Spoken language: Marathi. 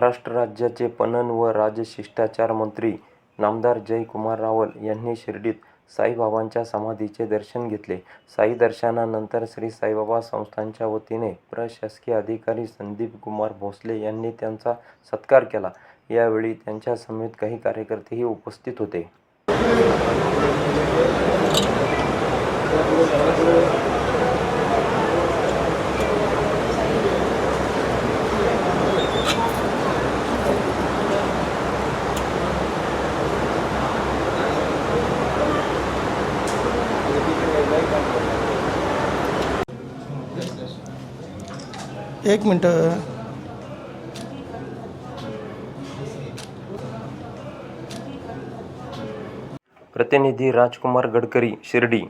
महाराष्ट्र राज्याचे पणन व राजशिष्टाचार मंत्री नामदार जयकुमार रावल यांनी शिर्डीत साईबाबांच्या समाधीचे दर्शन घेतले. साई दर्शनानंतर श्री साईबाबा संस्थानच्या वतीने प्रशासकीय अधिकारी संदीप कुमार भोसले यांनी त्यांचा सत्कार केला. यावेळी त्यांच्यासमवेत काही कार्यकर्तेही उपस्थित होते. एक मिनटं. प्रतिनिधी राजकुमार गडकरी, शिर्डी.